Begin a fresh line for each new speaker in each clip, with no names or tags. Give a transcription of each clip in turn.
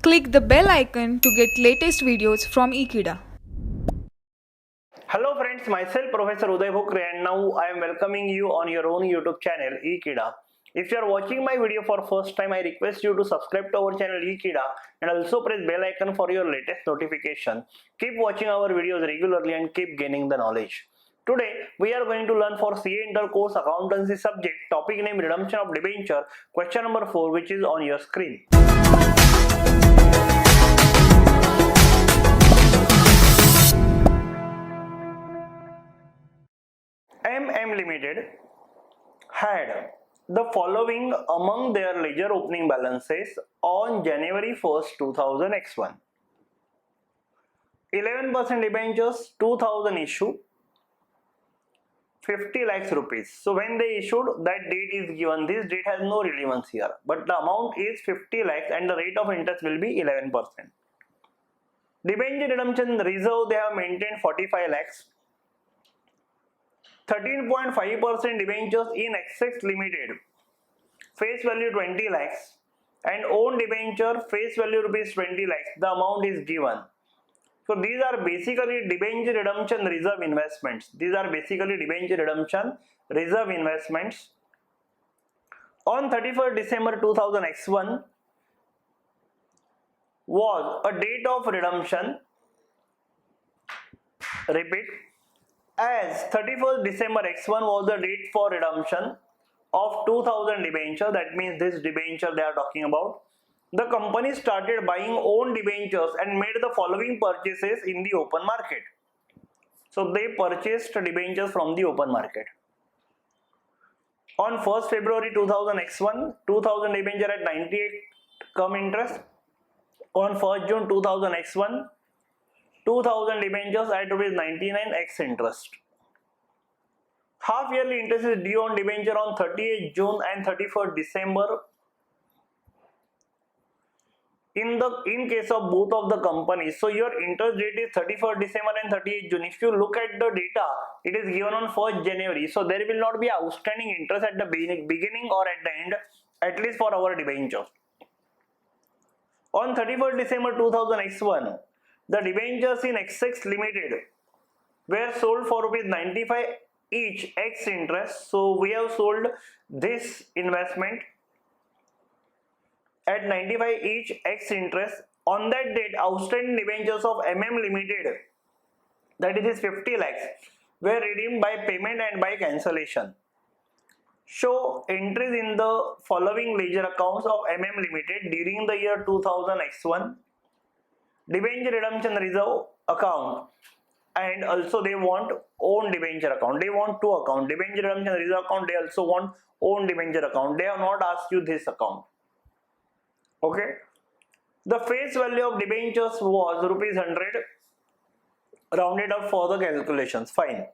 Click the bell icon to get latest videos from Ekeeda.
Hello friends, myself Professor Uday Bhokre and now I am welcoming you on your own YouTube channel Ekeeda. If you are watching my video for first time, I request you to subscribe to our channel Ekeeda and also press bell icon for your latest notification. Keep watching our videos regularly and keep gaining the knowledge. Today we are going to learn for CA Intercourse Accountancy subject, topic name redemption of debenture, question number 4, which is on your screen. MM Limited had the following among their ledger opening balances on January 1st, 2000x1. 11% debentures, 2000 issue, 50 lakhs rupees. So when they issued, that date is given. This date has no relevance here, but the amount is 50 lakhs and the rate of interest will be 11%. Debenture redemption reserve they have maintained 45 lakhs. 13.5% debentures in Access Limited, face value 20 lakhs, and own debenture face value rupees 20 lakhs. The amount is given. So these are basically debenture redemption reserve investments. On 31st December 2000x1 was a date of redemption. Repeat. As 31st December x1 was the date for redemption of 2000 debenture, that means this debenture they are talking about, the company started buying own debentures and made the following purchases in the open market. So they purchased debentures from the open market. On 1st February 2000 x1, 2000 debenture at 98 cum interest. On 1st June 2000 x1, 2000 debentures at rupees 99 x interest. Half yearly interest is due on debenture on 30th June and 31st December. In case of both of the companies, so your interest date is 31st December and 30th June. If you look at the data, it is given on 1st January. So there will not be outstanding interest at the beginning or at the end, at least for our debenture. On 31st December 2000x1, the debentures in Access Limited were sold for rupees 95 each x interest. So we have sold this investment at 95 each x interest. On that date, outstanding debentures of MM Limited, that is 50 lakhs, were redeemed by payment and by cancellation. Show entries in the following ledger accounts of MM Limited during the year 2000x1. Debenture redemption reserve account, and also they want own debenture account. They want two accounts, debenture redemption reserve account. They also want own debenture account. They have not asked you this account. Okay. The face value of debentures was rupees 100, rounded up for the calculations. Fine.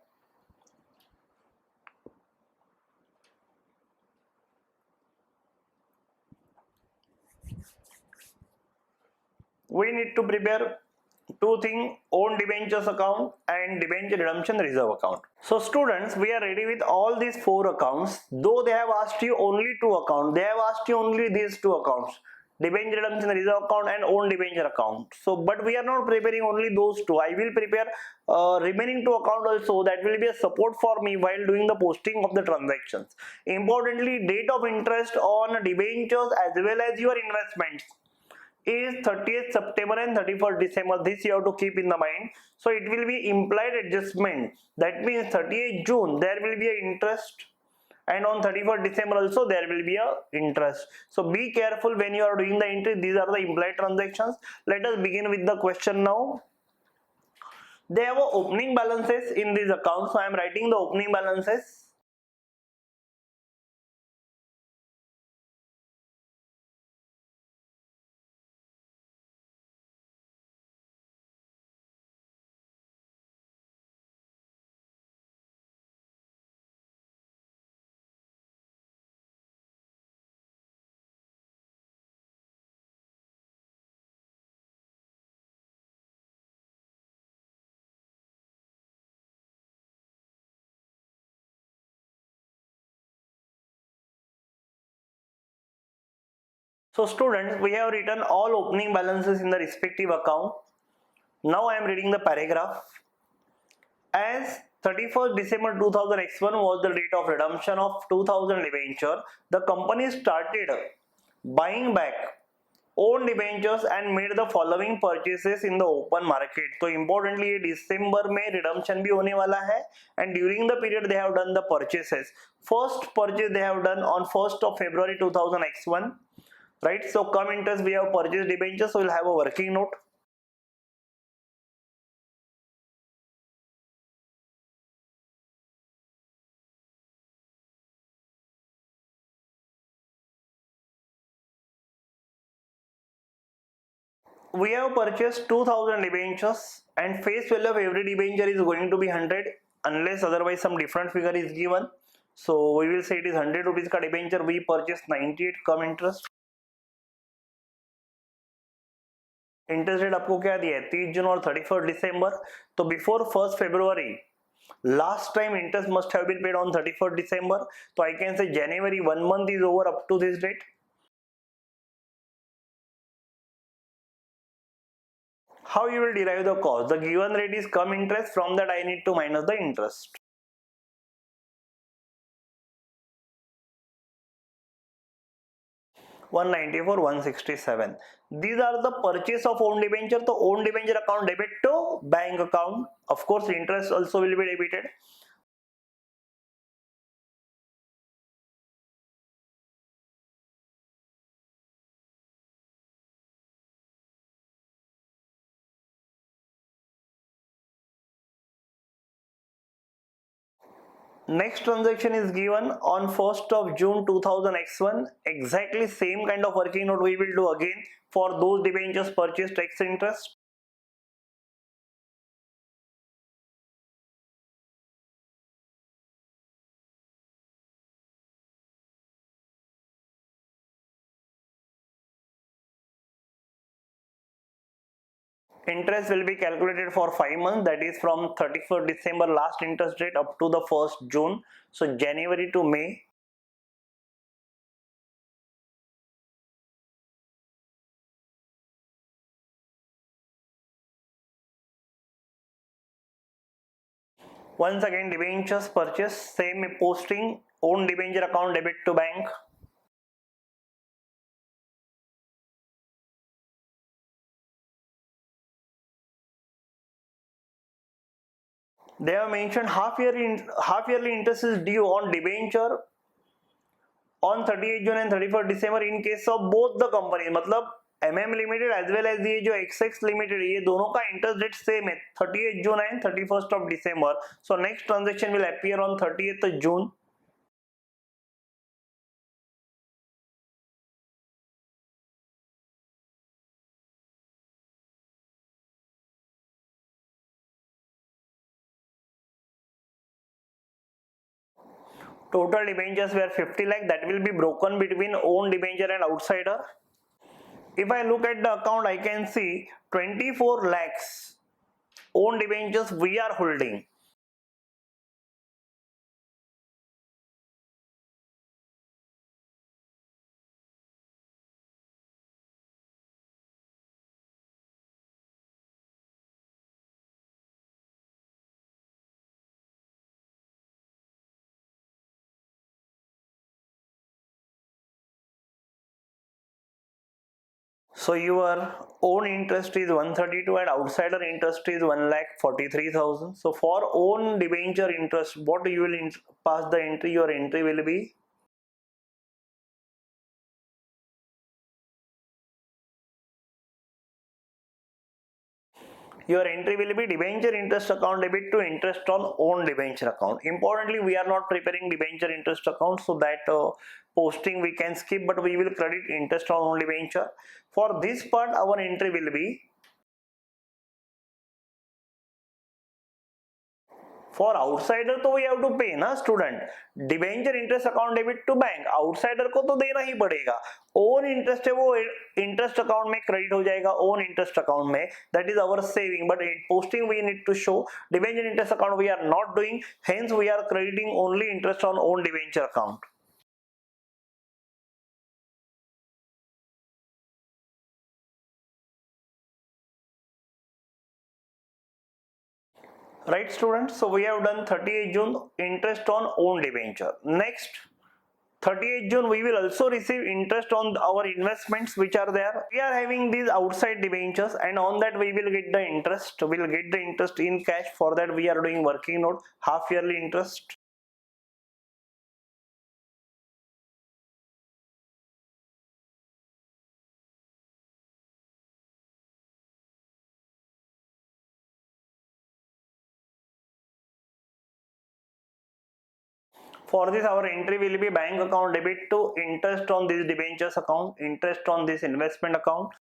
We need to prepare two things: own debentures account and debenture redemption reserve account. So students, we are ready with all these four accounts. Though they have asked you only two accounts, they have asked you only these two accounts, debenture redemption reserve account and own debenture account. So but we are not preparing only those two. I will prepare remaining two account also. That will be a support for me while doing the posting of the transactions. Importantly, date of interest on debentures as well as your investments is 30th September and 31st December. This you have to keep in the mind. So it will be implied adjustment. That means 30th June there will be an interest, and on 31st December also there will be a interest. So be careful when you are doing the entry. These are the implied transactions. Let us begin with the question now. They have opening balances in these accounts. So I am writing the opening balances. So students, we have written all opening balances in the respective account. Now I am reading the paragraph. As 31st December 2000 X1 was the date of redemption of 2000 debenture, the company started buying back own debentures and made the following purchases in the open market. So importantly, December में redemption भी होने वाला है, and during the period they have done the purchases. First purchase they have done on 1st of February 2000 X1, right? So come interest we have purchased debentures, so we'll have a working note. We have purchased 2000 debentures and face value of every debenture is going to be 100 unless otherwise some different figure is given. So we will say it is 100 rupees का debenture, we purchased 98, come interest. Interest rate आपको क्या दिया है 30 जून और 31 दिसंबर. तो before 1 February last time interest must have been paid on 31st December. So I can say January 1 month is over up to this date. How you will derive the cost? The given rate is come interest, from that I need to minus the interest. $194, $167. These are the purchase of own debenture. So own debenture account debit to bank account. Of course interest also will be debited. Next transaction is given on 1st of June 2000 X1. Exactly same kind of working note we will do again for those debentures purchased X interest. Interest will be calculated for 5 months, that is from 31st December last interest date up to the 1st June. So January to May. Once again debentures purchase, same posting, own debenture account debit to bank. They have mentioned half yearly interest is due on debenture on 38 June and 31st December in case of both the company. मतलब MM Limited as well as ये जो XX Limited ये दोनों का interest rate same है 38 June and 31st of December. So next transaction will appear on 30th June. Total debentures were 50 lakh, that will be broken between own debenture and outsider. If I look at the account, I can see 24 lakhs own debentures we are holding. So your own interest is 132 and outsider interest is 1,43,000. So for own debenture interest, what you will pass the entry? Your entry will be debenture interest account debit to interest on own debenture account. Importantly, we are not preparing debenture interest account, so that posting we can skip, but we will credit interest on own debenture. For this part, our entry will be for outsider तो we have to pay ना student. Debenture interest account debit to bank, outsider को तो देना ही पड़ेगा. Own interest है वो interest account में credit हो जाएगा, ओन इंटरेस्ट अकाउंट में, that is our saving. But posting we need to show debenture interest account we are not doing, hence we are crediting only interest on own debenture account. right students? So we have done 30th June interest on own debenture. Next 30th June we will also receive interest on our investments which are there. We are having these outside debentures, and on that we will get the interest. We will get the interest in cash. For that we are doing working note, half yearly interest. For this our entry will be bank account debit to interest on this debentures account, interest on this investment account.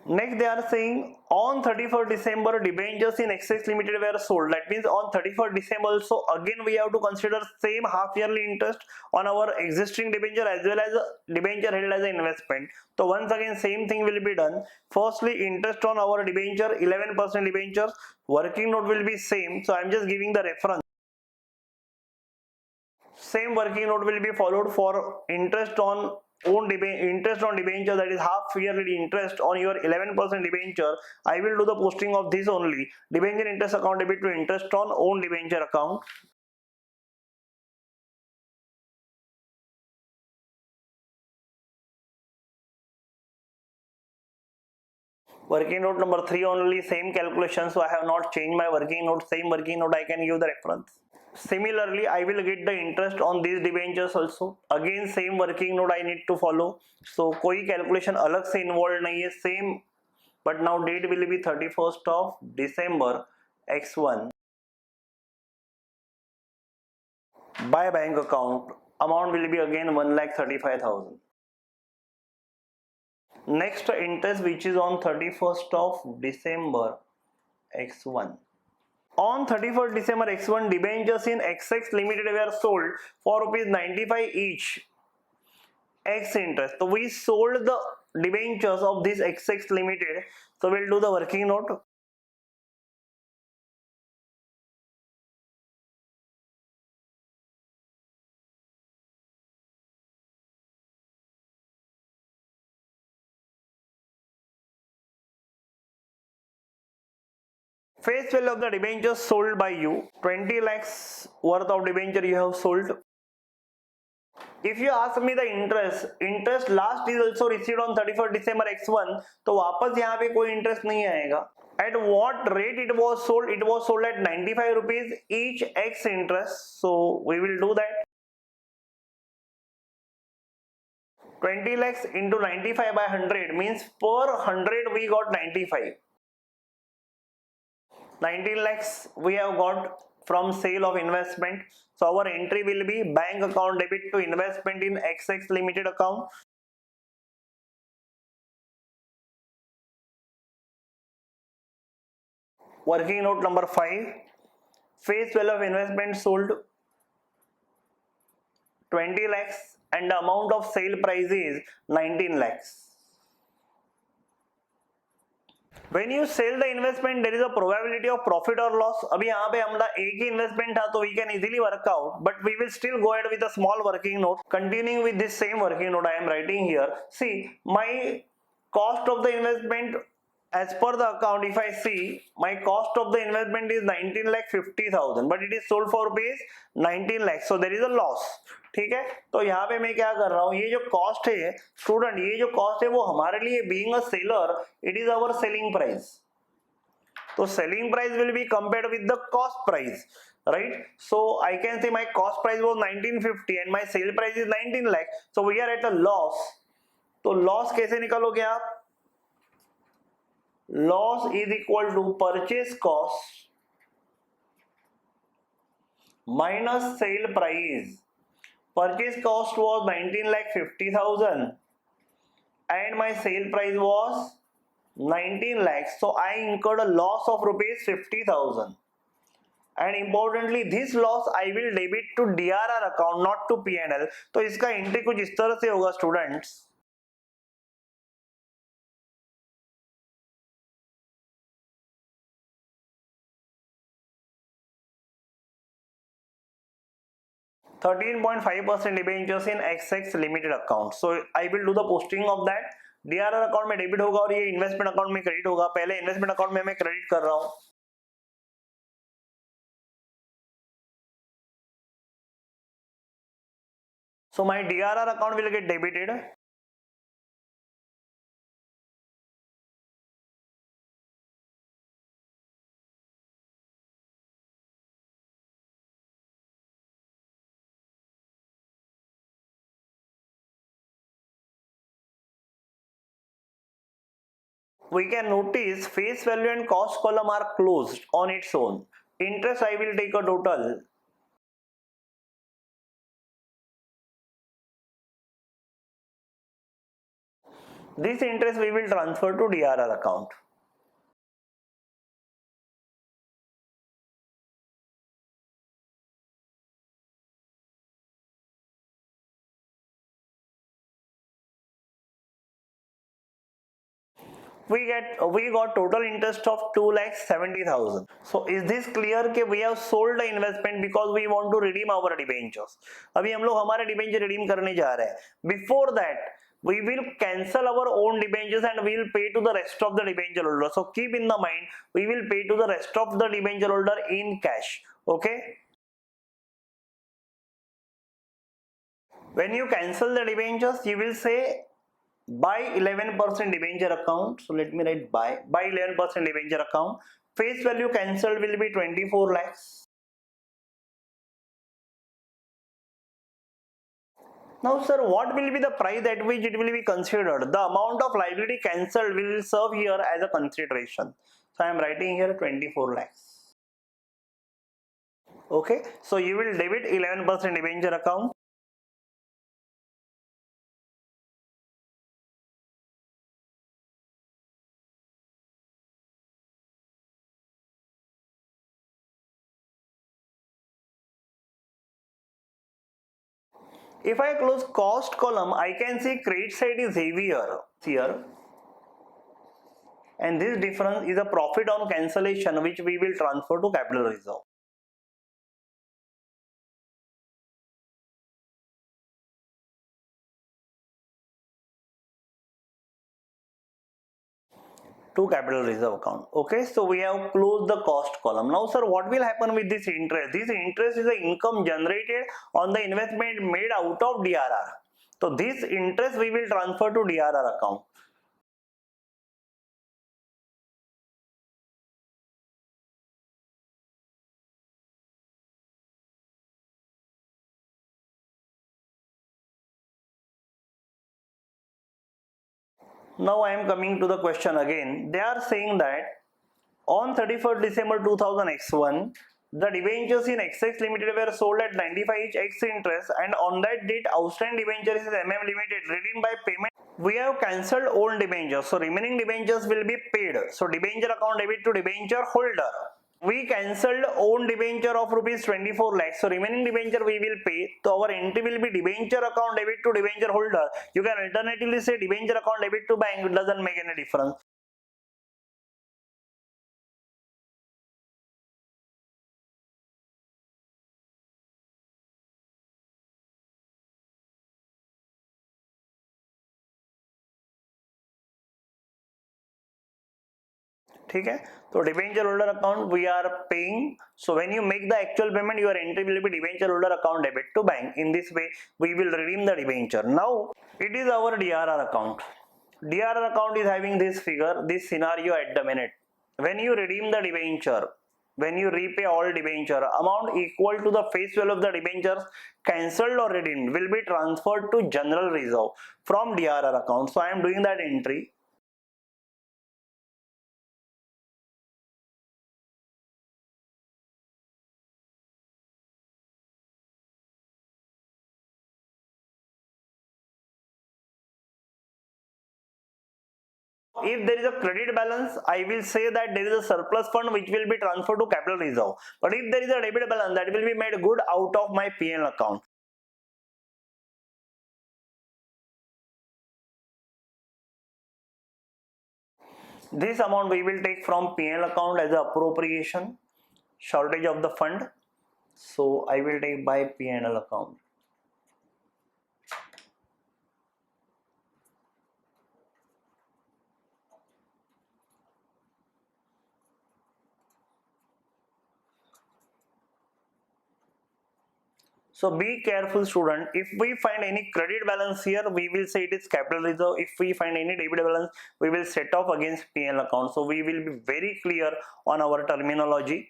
Next they are saying on 31st December debentures in excess limited were sold. That means on 31st December also again we have to consider same half yearly interest on our existing debenture as well as debenture held as an investment. So once again same thing will be done. Firstly interest on our debenture, 11% debentures, working note will be same. So I am just giving the reference. Same working note will be followed for interest on interest on debenture, that is half yearly interest on your 11% debenture. I will do the posting of this only. Debenture interest account debit to interest on own debenture account. Working note number 3 only, same calculation, so I have not changed my working note. Same working note I can give the reference. Similarly I will get the interest on these debentures also. Again same working note I need to follow. So कोई calculation अलग से involved नहीं है, same, but now date will be 31st of December x1. By bank account amount will be again 1,35,000. Next interest which is on 31st of December x1. On 31st December x1 debentures in XX Limited were sold for ₹95 each. X interest. So we sold the debentures of this XX Limited. So we'll do the working note. Face value of the debentures sold by you, 20 lakhs worth of debenture you have sold. If you ask me the interest last is also received on 31st December x1, तो वापस यहाँ पे कोई interest नहीं आएगा. At what rate it was sold? It was sold at 95 rupees each x interest. So we will do that. 20 lakhs into 95 by 100 means per 100 we got 95. 19 lakhs we have got from sale of investment. So our entry will be bank account debit to investment in XX Limited account. Working note number 5. Face value of investment sold 20 lakhs and the amount of sale price is 19 lakhs. When you sell the investment, there is a probability of profit or loss. अभी यहाँ पे हमारा एक ही investment था, तो we can easily work out, but we will still go ahead with a small working note. Continuing with this same working note, I am writing here. See, my cost of the investment as per the account, if I see, my cost of the investment is 19,50,000, but it is sold for rupees 19 lakhs, so there is a loss. ठीक है, तो यहाँ पे मैं क्या कर रहा हूँ, ये जो कॉस्ट है स्टूडेंट, ये जो कॉस्ट है वो हमारे लिए being a seller, it is our selling price. तो selling price will be compared with the cost price, right? So I can say my cost price was 1950 and my sale price is 19 lakh, so we are at a loss. तो loss कैसे निकालोगे आप? Loss is equal to purchase cost minus sale price. Purchase cost was 19,50,000 and my sale price was 19 lakhs. So I incurred a loss of rupees 50,000. And importantly, this loss I will debit to DRR account, not to P&L. तो इसका entry कुछ इस तरह से होगा students. 13.5% debentures in XX limited account. So I will do the posting of that. DRR account में debit होगा और ये इन्वेस्टमेंट अकाउंट में क्रेडिट होगा. पहले इन्वेस्टमेंट अकाउंट में मैं क्रेडिट कर रहा हूं. So my DRR account will get debited. We can notice face value and cost column are closed on its own. Interest I will take a total. This interest we will transfer to DRR account. We got total interest of 2,70,000. So is this clear कि we have sold the investment because we want to redeem our debentures. अभी हम लोग हमारे debenture redeem करने जा रहे हैं. Before that, we will cancel our own debentures and we will pay to the rest of the debenture holder. So keep in the mind, we will pay to the rest of the debenture holder in cash. Okay. When you cancel the debentures, you will say buy 11% debenture account. So let me write buy 11% debenture account. Face value cancelled will be 24 lakhs. Now sir, what will be the price at which it will be considered? The amount of liability cancelled will serve here as a consideration. So I am writing here 24 lakhs. Okay, so you will debit 11% debenture account. If I close cost column, I can see credit side is heavier here. And this difference is a profit on cancellation which we will transfer to capital reserve. To capital reserve account. Okay, so we have closed the cost column. Now sir, what will happen with this interest? This interest is the income generated on the investment made out of DRR. So this interest we will transfer to DRR account. Now I am coming to the question again. They are saying that on 31st December 2000 the debentures in XX Limited were sold at 95 each X interest, and on that date outstanding debentures is MM Limited redeemed by payment. We have cancelled old debentures, so remaining debentures will be paid. So debenture account debit to debenture holder. We cancelled own debenture of rupees 24 lakhs. So remaining debenture we will pay. So our entry will be debenture account debit to debenture holder. You can alternatively say debenture account debit to bank. It doesn't make any difference. ठीक है, तो debenture holder account we are paying. So when you make the actual payment your entry will be debenture holder account debit to bank. In this way we will redeem the debenture. Now it is our DRR account. DRR account is having this figure, this scenario at the minute. When you redeem the debenture, when you repay all debenture, amount equal to the face value of the debentures cancelled or redeemed will be transferred to general reserve from DRR account. So I am doing that entry. If there is a credit balance, I will say that there is a surplus fund which will be transferred to capital reserve. But if there is a debit balance, that will be made good out of my P&L account. This amount we will take from P&L account as an appropriation, shortage of the fund. So I will take by P&L account. So be careful student, if we find any credit balance here, we will say it is capital reserve. If we find any debit balance, we will set off against P&L account. So we will be very clear on our terminology.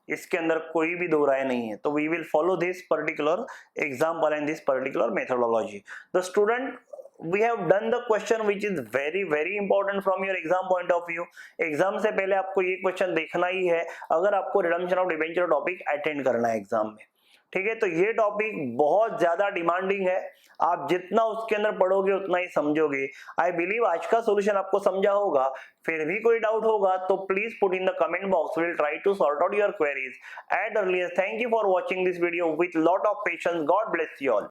इसके अंदर कोई भी दो राय नहीं है. तो we will follow this particular example and this particular methodology. The student, we have done the question which is very important from your exam point of view. Exam से पहले आपको ये क्वेश्चन देखना ही है अगर आपको redemption of debenture topic attend करना है एग्जाम में. ठीक है, तो ये टॉपिक बहुत ज्यादा डिमांडिंग है. आप जितना उसके अंदर पढ़ोगे उतना ही समझोगे. आई बिलीव आज का सॉल्यूशन आपको समझा होगा. फिर भी कोई डाउट होगा तो please put in the comment box. Will try to sort out your queries at earliest. Thank you for watching this video with lot of patience. God bless you all.